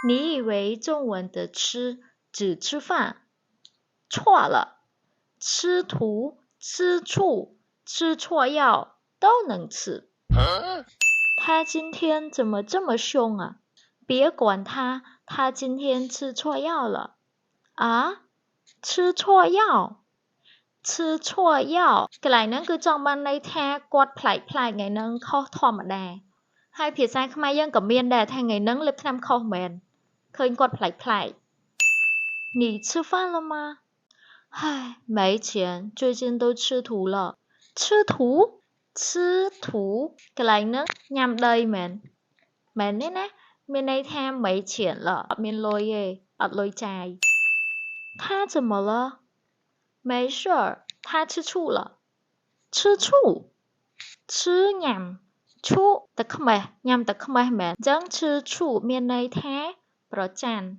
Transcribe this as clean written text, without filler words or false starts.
你以为中文的吃只吃饭？错了，吃土、吃醋、吃错药都能吃。他今天怎么这么凶啊？别管他，他今天吃错药了。啊？吃错药？吃错药កន្លែងហ្នឹងគឺចង់បានន័យថាគាត់ប្លែកៗថ្ងៃហ្នឹងខុសធម្មតាហើយភាសាខ្មែរយើងក៏មានដែរថាថ្ងៃហ្នឹងលេបថ្នាំខុសមែនឃើញគាត់ប្លែកៗ你吃饭了吗？唉，没钱，最近都吃土了。吃土？吃土កន្លែងហ្នឹងញ៉ាំដីមែនទេណាមានន័យថា没钱了អត់មានលុយទេអត់លុយចាយ他怎么了？没事儿，他吃醋了。吃醋吃ញ៉ាំឈូទឹកខ្មេះញ៉ាំទឹកខ្មេះមែនអញ្ចឹង吃醋មានន័យថាប្រច័ណ្ឌ